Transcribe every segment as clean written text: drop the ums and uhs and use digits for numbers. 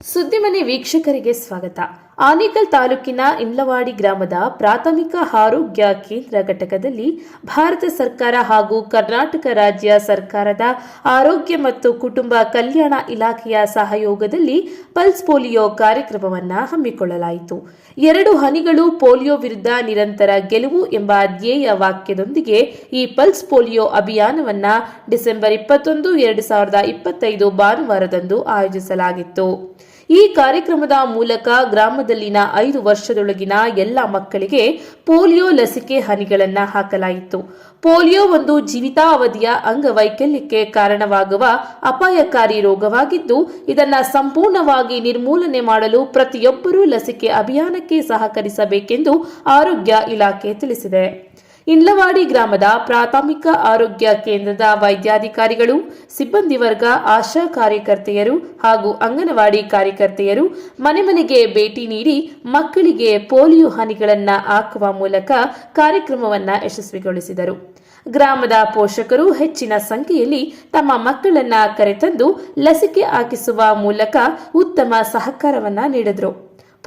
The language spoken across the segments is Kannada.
ಸುದ್ದಿಮನೆ ವೀಕ್ಷಕರಿಗೆ ಸ್ವಾಗತ. ಆನೇಕಲ್ ತಾಲೂಕಿನ ಇಂಡ್ಲವಾಡಿ ಗ್ರಾಮದ ಪ್ರಾಥಮಿಕ ಆರೋಗ್ಯ ಕೇಂದ್ರ ಘಟಕದಲ್ಲಿ ಭಾರತ ಸರ್ಕಾರ ಹಾಗೂ ಕರ್ನಾಟಕ ರಾಜ್ಯ ಸರ್ಕಾರದ ಆರೋಗ್ಯ ಮತ್ತು ಕುಟುಂಬ ಕಲ್ಯಾಣ ಇಲಾಖೆಯ ಸಹಯೋಗದಲ್ಲಿ ಪಲ್ಸ್ ಪೋಲಿಯೋ ಕಾರ್ಯಕ್ರಮವನ್ನು ಹಮ್ಮಿಕೊಳ್ಳಲಾಯಿತು. 2 ಹನಿಗಳು ಪೋಲಿಯೋ ವಿರುದ್ಧ ನಿರಂತರ ಗೆಲುವು ಎಂಬ ಧ್ಯೇಯ ವಾಕ್ಯದೊಂದಿಗೆ ಈ ಪಲ್ಸ್ ಪೋಲಿಯೋ ಅಭಿಯಾನವನ್ನು ಡಿಸೆಂಬರ್ 21, 2025 ಭಾನುವಾರದಂದು ಆಯೋಜಿಸಲಾಗಿತ್ತು. ಈ ಕಾರ್ಯಕ್ರಮದ ಮೂಲಕ ಗ್ರಾಮದಲ್ಲಿನ 5 ವರ್ಷದೊಳಗಿನ ಎಲ್ಲ ಮಕ್ಕಳಿಗೆ ಪೋಲಿಯೋ ಲಸಿಕೆ ಹನಿಗಳನ್ನು ಹಾಕಲಾಯಿತು. ಪೋಲಿಯೋ ಒಂದು ಜೀವಿತಾವಧಿಯ ಅಂಗವೈಕಲ್ಯಕ್ಕೆ ಕಾರಣವಾಗುವ ಅಪಾಯಕಾರಿ ರೋಗವಾಗಿದ್ದು, ಇದನ್ನು ಸಂಪೂರ್ಣವಾಗಿ ನಿರ್ಮೂಲನೆ ಮಾಡಲು ಪ್ರತಿಯೊಬ್ಬರೂ ಲಸಿಕೆ ಅಭಿಯಾನಕ್ಕೆ ಸಹಕರಿಸಬೇಕೆಂದು ಆರೋಗ್ಯ ಇಲಾಖೆ ತಿಳಿಸಿದೆ. ಇಂಡ್ಲವಾಡಿ ಗ್ರಾಮದ ಪ್ರಾಥಮಿಕ ಆರೋಗ್ಯ ಕೇಂದ್ರದ ವೈದ್ಯಾಧಿಕಾರಿಗಳು, ಸಿಬ್ಬಂದಿ ವರ್ಗ, ಆಶಾ ಕಾರ್ಯಕರ್ತೆಯರು ಹಾಗೂ ಅಂಗನವಾಡಿ ಕಾರ್ಯಕರ್ತೆಯರು ಮನೆ ಮನೆಗೆ ಭೇಟಿ ನೀಡಿ ಮಕ್ಕಳಿಗೆ ಪೋಲಿಯೋ ಹನಿಗಳನ್ನು ಹಾಕುವ ಮೂಲಕ ಕಾರ್ಯಕ್ರಮವನ್ನು ಯಶಸ್ವಿಗೊಳಿಸಿದರು. ಗ್ರಾಮದ ಪೋಷಕರು ಹೆಚ್ಚಿನ ಸಂಖ್ಯೆಯಲ್ಲಿ ತಮ್ಮ ಮಕ್ಕಳನ್ನು ಕರೆತಂದು ಲಸಿಕೆ ಹಾಕಿಸುವ ಮೂಲಕ ಉತ್ತಮ ಸಹಕಾರವನ್ನು ನೀಡಿದರು.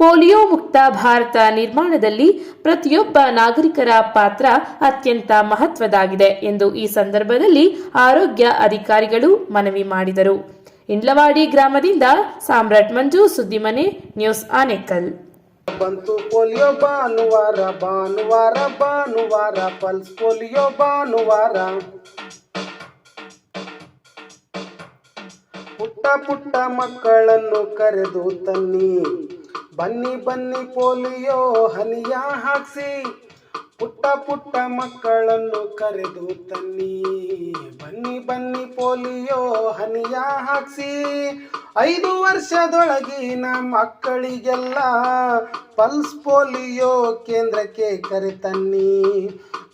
ಪೋಲಿಯೋ ಮುಕ್ತ ಭಾರತ ನಿರ್ಮಾಣದಲ್ಲಿ ಪ್ರತಿಯೊಬ್ಬ ನಾಗರಿಕರ ಪಾತ್ರ ಅತ್ಯಂತ ಮಹತ್ವದಾಗಿದೆ ಎಂದು ಈ ಸಂದರ್ಭದಲ್ಲಿ ಆರೋಗ್ಯ ಅಧಿಕಾರಿಗಳು ಮನವಿ ಮಾಡಿದರು. ಇಂಡ್ಲವಾಡಿ ಗ್ರಾಮದಿಂದ ಸಾಮ್ರಾಟ್ ಮಂಜು, ಸುದ್ದಿಮನೆ ನ್ಯೂಸ್, ಆನೇಕಲ್. ಬಂತು ಪೋಲಿಯೋ ಭಾನುವಾರ, ಭಾನುವಾರ ಭಾನುವಾರ ಪಲ್ಸ್ ಪೋಲಿಯೋ ಭಾನುವಾರ. ಪುಟ್ಟ ಪುಟ್ಟ ಮಕ್ಕಳನ್ನು ಕರೆದು ತನ್ನಿ, ಬನ್ನಿ ಬನ್ನಿ ಪೋಲಿಯೋ ಹನಿಯ ಹಾಕ್ಸಿ. ಪುಟ್ಟ ಪುಟ್ಟ ಮಕ್ಕಳನ್ನು ಕರೆದು ತನ್ನಿ, ಬನ್ನಿ ಬನ್ನಿ ಪೋಲಿಯೋ ಹನಿಯ ಹಾಕ್ಸಿ. 5 ವರ್ಷದೊಳಗಿನ ಮಕ್ಕಳಿಗೆಲ್ಲ ಪಲ್ಸ್ ಪೋಲಿಯೋ ಕೇಂದ್ರಕ್ಕೆ ಕರೆತನ್ನಿ.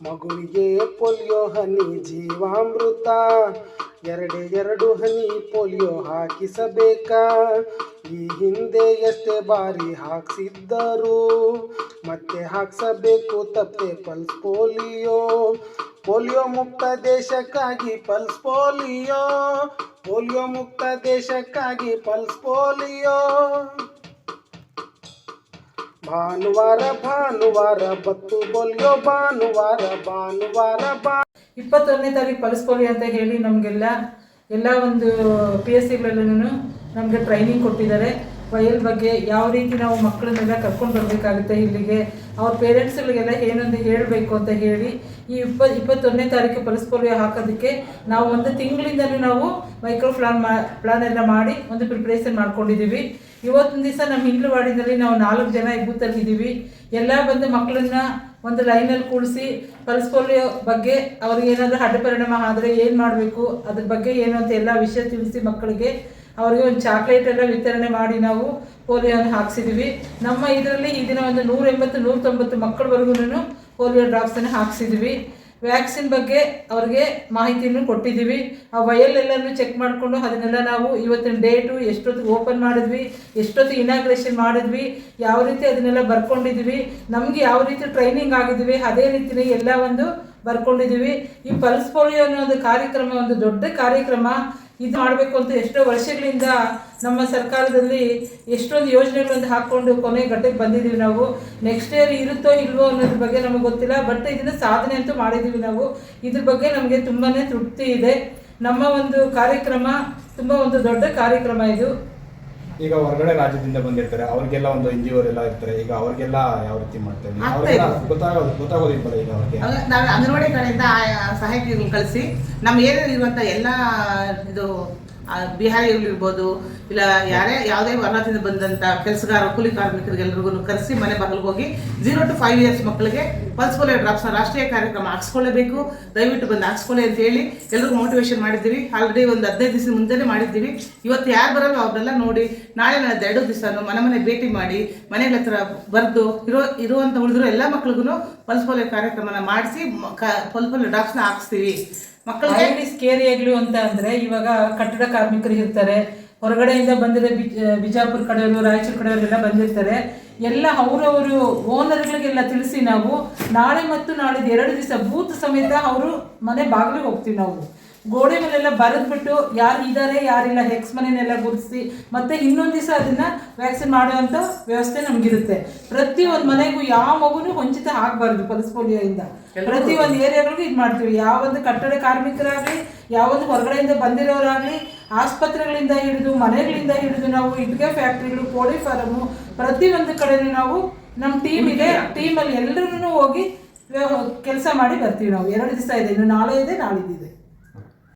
ಮಗುವಿಗೆ ಪೋಲಿಯೋ ಹನಿ ಜೀವಾಮೃತ, 2 ಹನಿ ಪೋಲಿಯೋ ಹಾಕಿಸಬೇಕಾ? ಈ ಹಿಂದೆ ಎಷ್ಟೇ ಬಾರಿ ಹಾಕ್ಸಿದ್ದರು, ಮತ್ತೆ ಹಾಕ್ಸಬೇಕು ತಪ್ಪೆ ಪಲ್ಸ್ ಪೋಲಿಯೋ. ಪೋಲಿಯೋ ಮುಕ್ತ ದೇಶಕ್ಕಾಗಿ ಪಲ್ಸ್ ಪೋಲಿಯೋ, ಪೋಲಿಯೋ ಮುಕ್ತ ದೇಶಕ್ಕಾಗಿ ಪಲ್ಸ್ ಪೋಲಿಯೋ. ಭಾನುವಾರ ಭಾನುವಾರ ಬತ್ತು ಪೋಲಿಯೋ ಭಾನುವಾರ, ಭಾನುವಾರ 21ನೇ ತಾರೀಕು ಪಲ್ಸ್ ಪೋಲಿಯೋ ಅಂತ ಹೇಳಿ ನಮಗೆಲ್ಲ ಒಂದು PSCಗಳಲ್ಲೂ ನಮಗೆ ಟ್ರೈನಿಂಗ್ ಕೊಟ್ಟಿದ್ದಾರೆ. ವಯಲ್ ಬಗ್ಗೆ ಯಾವ ರೀತಿ ನಾವು ಮಕ್ಕಳನ್ನೆಲ್ಲ ಕರ್ಕೊಂಡು ಬರಬೇಕಾಗುತ್ತೆ, ಇಲ್ಲಿಗೆ ಅವ್ರ ಪೇರೆಂಟ್ಸ್ಗಳಿಗೆಲ್ಲ ಏನೊಂದು ಹೇಳಬೇಕು ಅಂತ ಹೇಳಿ ಈ 21ನೇ ತಾರೀಕು ಪಲ್ಸ್ ಪೋಲಿಯೋ ಹಾಕೋದಕ್ಕೆ ನಾವು 1 ತಿಂಗಳಿಂದಲೂ ನಾವು ಮೈಕ್ರೋ ಪ್ಲಾನ್ ಎಲ್ಲ ಮಾಡಿ ಒಂದು ಪ್ರಿಪ್ರೇಷನ್ ಮಾಡ್ಕೊಂಡಿದ್ದೀವಿ. ಇವತ್ತಿನ ದಿವಸ ನಮ್ಮ ಇಂಡ್ಲವಾಡಿನಲ್ಲಿ ನಾವು 4 ಜನ ಬೂತಲ್ಲಿದ್ದೀವಿ. ಎಲ್ಲ ಬಂದು ಮಕ್ಕಳನ್ನ ಒಂದು ಲೈನಲ್ಲಿ ಕೂಡಿಸಿ ಪಲ್ಸ್ ಪೋಲಿಯೋ ಬಗ್ಗೆ ಅವ್ರಿಗೆ ಏನಾದರೂ ಅಡ್ಡ ಪರಿಣಾಮ ಆದರೆ ಏನು ಮಾಡಬೇಕು, ಅದ್ರ ಬಗ್ಗೆ ಏನು ಅಂತ ಎಲ್ಲ ವಿಷಯ ತಿಳಿಸಿ ಮಕ್ಕಳಿಗೆ ಅವರಿಗೆ ಒಂದು ಚಾಕ್ಲೇಟ್ ಎಲ್ಲ ವಿತರಣೆ ಮಾಡಿ ನಾವು ಪೋಲಿಯೋನ ಹಾಕ್ಸಿದ್ದೀವಿ. ನಮ್ಮ ಇದರಲ್ಲಿ ಈ ದಿನ ಒಂದು 180-190 ಮಕ್ಕಳವರೆಗೂ ಪೋಲಿಯೋ ಡ್ರಾಪ್ಸನ್ನು ಹಾಕ್ಸಿದ್ದೀವಿ. ವ್ಯಾಕ್ಸಿನ್ ಬಗ್ಗೆ ಅವ್ರಿಗೆ ಮಾಹಿತಿಯನ್ನು ಕೊಟ್ಟಿದ್ದೀವಿ. ಆ ವಯಲ್ಲೆಲ್ಲನೂ ಚೆಕ್ ಮಾಡಿಕೊಂಡು ಅದನ್ನೆಲ್ಲ ನಾವು ಇವತ್ತಿನ ಡೇಟು, ಎಷ್ಟೊತ್ತಿಗೆ ಓಪನ್ ಮಾಡಿದ್ವಿ, ಎಷ್ಟೊತ್ತಿಗೆ ಇನಾಗ್ರೇಷನ್ ಮಾಡಿದ್ವಿ, ಯಾವ ರೀತಿ ಅದನ್ನೆಲ್ಲ ಬರ್ಕೊಂಡಿದ್ದೀವಿ, ನಮಗೆ ಯಾವ ರೀತಿ ಟ್ರೈನಿಂಗ್ ಆಗಿದ್ದೀವಿ ಅದೇ ರೀತಿಯೇ ಎಲ್ಲ ಒಂದು ಬರ್ಕೊಂಡಿದ್ದೀವಿ. ಈ ಪಲ್ಸ್ ಪೋಲಿಯೋ ಅನ್ನೋ ಒಂದು ಕಾರ್ಯಕ್ರಮ ಒಂದು ದೊಡ್ಡ ಕಾರ್ಯಕ್ರಮ. ಇದು ಮಾಡಬೇಕು ಅಂತ ಎಷ್ಟೋ ವರ್ಷಗಳಿಂದ ನಮ್ಮ ಸರ್ಕಾರದಲ್ಲಿ ಎಷ್ಟೊಂದು ಯೋಜನೆಗಳನ್ನು ಹಾಕ್ಕೊಂಡು ಕೊನೆ ಘಟ್ಟಕ್ಕೆ ಬಂದಿದ್ದೀವಿ. ನಾವು ನೆಕ್ಸ್ಟ್ ಇಯರ್ ಇರುತ್ತೋ ಇಲ್ವೋ ಅನ್ನೋದ್ರ ಬಗ್ಗೆ ನಮಗೆ ಗೊತ್ತಿಲ್ಲ, ಬಟ್ ಇದನ್ನು ಸಾಧನೆ ಅಂತೂ ಮಾಡಿದ್ದೀವಿ ನಾವು. ಇದ್ರ ಬಗ್ಗೆ ನಮಗೆ ತುಂಬಾ ತೃಪ್ತಿ ಇದೆ. ನಮ್ಮ ಒಂದು ಕಾರ್ಯಕ್ರಮ ತುಂಬ ಒಂದು ದೊಡ್ಡ ಕಾರ್ಯಕ್ರಮ ಇದು. ಈಗ ಹೊರಗಡೆ ರಾಜ್ಯದಿಂದ ಬಂದಿರ್ತಾರೆ, ಅವ್ರಿಗೆಲ್ಲ ಒಂದು NGO ಎಲ್ಲ ಇರ್ತಾರೆ. ಈಗ ಅವ್ರಿಗೆಲ್ಲ ಯಾವ ರೀತಿ ಮಾಡ್ತಾರೆ ಗೊತ್ತಾಗೋದಿಲ್ಲ. ಈಗ ಅವ್ರಿಗೆ ನಾವು ಅಂಗನವಾಡಿ ಕಡೆಯಿಂದ ಸಹಾಯಕಿಗಳನ್ನು ಕಳಿಸಿ ನಮ್ಮ ಏರಿಯಾದಲ್ಲಿ ಇರುವಂಥ ಎಲ್ಲ ಇದು ಬಿಹಾರಿಗಳಿರ್ಬೋದು, ಇಲ್ಲ ಯಾವುದೇ ವರ್ಣದಿಂದ ಬಂದಂಥ ಕೆಲಸಗಾರ ಕೂಲಿ ಕಾರ್ಮಿಕರಿಗೆಲ್ಲರಿಗೂ ಕರೆಸಿ ಮನೆ ಬಾಗಿಲಿಗೆ ಹೋಗಿ 0 to 5 years ಮಕ್ಕಳಿಗೆ ಪಲ್ಸ್ ಪೋಲಿಯೋ ಡ್ರಾಪ್ಸ್ನ ರಾಷ್ಟ್ರೀಯ ಕಾರ್ಯಕ್ರಮ ಹಾಕ್ಸ್ಕೊಳ್ಳೇಬೇಕು, ದಯವಿಟ್ಟು ಬಂದು ಹಾಕ್ಸ್ಕೊಳ್ಳಿ ಅಂತ ಹೇಳಿ ಎಲ್ರಿಗೂ ಮೋಟಿವೇಶನ್ ಮಾಡಿದ್ದೀವಿ. ಆಲ್ರೆಡಿ ಒಂದು 15 ದಿವಸ ಮುಂದೆನೇ ಮಾಡಿದ್ದೀವಿ. ಇವತ್ತು ಯಾರು ಬರಲ್ಲ ಅವ್ರನ್ನೆಲ್ಲ ನೋಡಿ ನಾಳೆ 2 ದಿವಸನೂ ಮನೆ ಭೇಟಿ ಮಾಡಿ ಮನೆಗಳ ಹತ್ರ ಬರೆದು ಇರುವಂಥ ಉಳಿದಿರೋ ಎಲ್ಲ ಮಕ್ಳಿಗೂ ಪಲ್ಸ್ ಪೋಲಿಯೋ ಕಾರ್ಯಕ್ರಮನ ಮಾಡಿಸಿ ಪಲ್ಸ್ ಪೋಲಿಯೋ ಡ್ರಾಪ್ಸ್ನ ಹಾಕಿಸ್ತೀವಿ. ಮಕ್ಕಳಿಗೆ ಸ್ಕೇರಿಯಾಗ್ಲು ಅಂತ ಅಂದರೆ ಇವಾಗ ಕಟ್ಟಡ ಕಾರ್ಮಿಕರು ಇರ್ತಾರೆ, ಹೊರಗಡೆಯಿಂದ ಬಂದಿರೋ ಬಿಜಾಪುರ ಕಡೆಯವರು, ರಾಯಚೂರು ಕಡೆಯವರೆಲ್ಲ ಬಂದಿರ್ತಾರೆ. ಎಲ್ಲ ಅವರವರು ಓನರ್ಗಳಿಗೆಲ್ಲ ತಿಳಿಸಿ ನಾವು ನಾಳೆ ಮತ್ತು ನಾಳಿದ್ದು 2 ದಿವಸ ಬೂತ್ ಸಮೇತ ಅವರು ಮನೆ ಬಾಗಿಲಿಗೆ ಹೋಗ್ತೀವಿ ನಾವು. ಗೋಡೆ ಮೇಲೆಲ್ಲ ಬರೆದ್ಬಿಟ್ಟು ಯಾರು ಇದ್ದಾರೆ ಯಾರಿಲ್ಲ ಹೆಕ್ಸ್ ಮನೆನೆಲ್ಲ ಗುರುತಿಸಿ ಮತ್ತೆ ಇನ್ನೊಂದು ದಿವಸ ಅದನ್ನ ವ್ಯಾಕ್ಸಿನ್ ಮಾಡುವಂಥ ವ್ಯವಸ್ಥೆ ನಮಗಿರುತ್ತೆ. ಪ್ರತಿ ಒಂದು ಮನೆಗೂ ಯಾವ ಮಗುನೂ ವಂಚಿತ ಆಗಬಾರ್ದು ಪಲ್ಸ್ ಪೋಲಿಯೋಯಿಂದ. ಪ್ರತಿ ಒಂದು ಏರಿಯಾಗಳಿಗೂ ಇದು ಮಾಡ್ತೀವಿ. ಯಾವೊಂದು ಕಟ್ಟಡ ಕಾರ್ಮಿಕರಾಗಲಿ, ಯಾವೊಂದು ಹೊರಗಡೆಯಿಂದ ಬಂದಿರೋರಾಗಲಿ, ಆಸ್ಪತ್ರೆಗಳಿಂದ ಹಿಡಿದು ಮನೆಗಳಿಂದ ಹಿಡಿದು ನಾವು ಇಟ್ಕೆ ಫ್ಯಾಕ್ಟ್ರಿಗಳು, ಕೋಳಿ ಫಾರಮು, ಪ್ರತಿಯೊಂದು ಕಡೆನೂ ನಾವು ನಮ್ಮ ಟೀಮ್ ಇದೆ. ಟೀಮಲ್ಲಿ ಎಲ್ಲರೂ ಹೋಗಿ ಕೆಲಸ ಮಾಡಿ ಬರ್ತೀವಿ ನಾವು. 2 ದಿವಸ ಇದೆ, ಇನ್ನು ನಾಳೆ ಇದೆ, ನಾಳಿದ್ದಿದೆ.